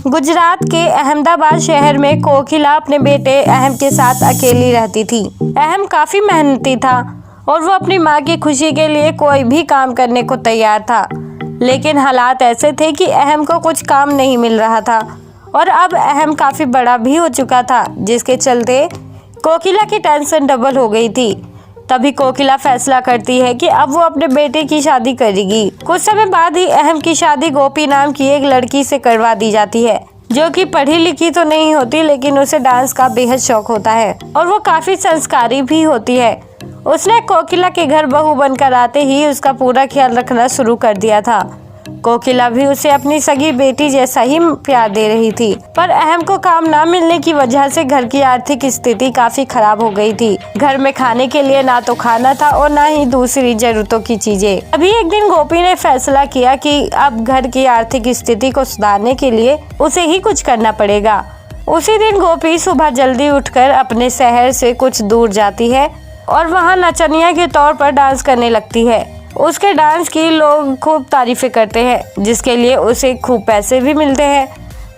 गुजरात के अहमदाबाद शहर में कोकिला अपने बेटे अहम के साथ अकेली रहती थी। अहम काफी मेहनती था और वो अपनी माँ की खुशी के लिए कोई भी काम करने को तैयार था, लेकिन हालात ऐसे थे कि अहम को कुछ काम नहीं मिल रहा था और अब अहम काफी बड़ा भी हो चुका था, जिसके चलते कोकिला की टेंशन डबल हो गई थी। तभी कोकिला फैसला करती है कि अब वो अपने बेटे की शादी करेगी। कुछ समय बाद ही अहम की शादी गोपी नाम की एक लड़की से करवा दी जाती है, जो कि पढ़ी लिखी तो नहीं होती, लेकिन उसे डांस का बेहद शौक होता है और वो काफी संस्कारी भी होती है। उसने कोकिला के घर बहू बनकर आते ही उसका पूरा ख्याल रखना शुरू कर दिया था। कोकिला भी उसे अपनी सगी बेटी जैसा ही प्यार दे रही थी, पर अहम को काम ना मिलने की वजह से घर की आर्थिक स्थिति काफी खराब हो गई थी। घर में खाने के लिए ना तो खाना था और ना ही दूसरी जरूरतों की चीजें। अभी एक दिन गोपी ने फैसला किया कि अब घर की आर्थिक स्थिति को सुधारने के लिए उसे ही कुछ करना पड़ेगा। उसी दिन गोपी सुबह जल्दी उठकर अपने शहर से कुछ दूर जाती है और वहाँ नचनिया के तौर पर डांस करने लगती है। उसके डांस की लोग खूब तारीफें करते हैं, जिसके लिए उसे खूब पैसे भी मिलते हैं।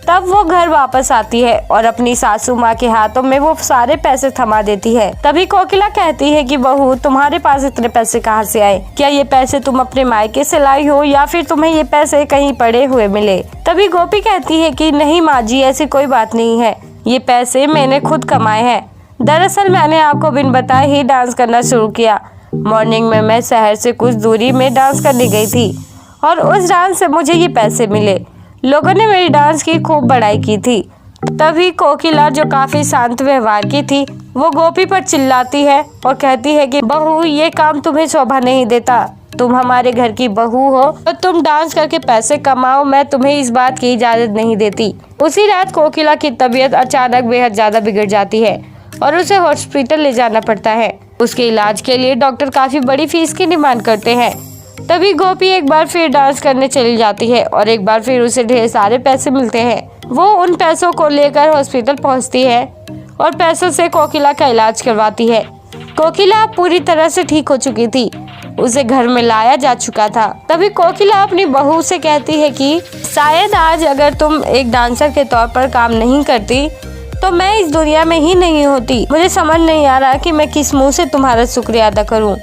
तब वो घर वापस आती है और अपनी सासू माँ के हाथों में वो सारे पैसे थमा देती है। तभी कोकिला कहती है कि बहू, तुम्हारे पास इतने पैसे कहाँ से आए? क्या ये पैसे तुम अपने मायके से लाई हो या फिर तुम्हें ये पैसे कहीं पड़े हुए मिले? तभी गोपी कहती है कि नहीं माँ जी, ऐसी कोई बात नहीं है, ये पैसे मैंने खुद कमाए हैं। दरअसल मैंने आपको बिन बताए ही डांस करना शुरू किया। मॉर्निंग में मैं शहर से कुछ दूरी में डांस करने गई थी और उस डांस से मुझे ये पैसे मिले। लोगों ने मेरी डांस की खूब बड़ाई की थी। तभी कोकिला, जो काफी शांत व्यवहार की थी, वो गोपी पर चिल्लाती है और कहती है कि बहू, ये काम तुम्हें शोभा नहीं देता। तुम हमारे घर की बहू हो तो तुम डांस करके पैसे कमाओ, मैं तुम्हें इस बात की इजाजत नहीं देती। उसी रात कोकिला की तबीयत अचानक बेहद ज्यादा बिगड़ जाती है और उसे हॉस्पिटल ले जाना पड़ता है। उसके इलाज के लिए डॉक्टर काफी बड़ी फीस की डिमांड करते हैं। तभी गोपी एक बार फिर डांस करने चली जाती है और एक बार फिर उसे ढेर सारे पैसे मिलते हैं। वो उन पैसों को लेकर हॉस्पिटल पहुंचती है और पैसों से कोकिला का इलाज करवाती है। कोकिला पूरी तरह से ठीक हो चुकी थी, उसे घर में लाया जा चुका था। तभी कोकिला अपनी बहू से कहती है कि शायद आज अगर तुम एक डांसर के तौर पर काम नहीं करती तो मैं इस दुनिया में ही नहीं होती। मुझे समझ नहीं आ रहा कि मैं किस मुंह से तुम्हारा शुक्रिया अदा करूं।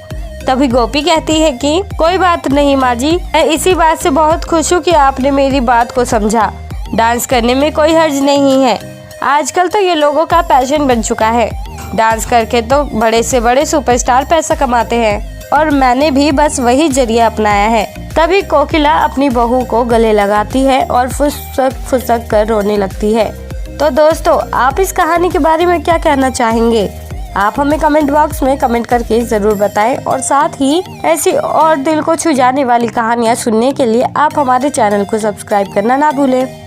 तभी गोपी कहती है कि कोई बात नहीं माँ जी, मैं इसी बात से बहुत खुश हूँ कि आपने मेरी बात को समझा। डांस करने में कोई हर्ज नहीं है, आजकल तो ये लोगों का पैशन बन चुका है। डांस करके तो बड़े से बड़े सुपरस्टार पैसा कमाते हैं और मैंने भी बस वही जरिया अपनाया है। तभी कोकिला अपनी बहू को गले लगाती है और फुसक फुसक कर रोने लगती है। तो दोस्तों, आप इस कहानी के बारे में क्या कहना चाहेंगे? आप हमें कमेंट बॉक्स में कमेंट करके ज़रूर बताएं और साथ ही ऐसी और दिल को छू जाने वाली कहानियाँ सुनने के लिए आप हमारे चैनल को सब्सक्राइब करना ना भूलें।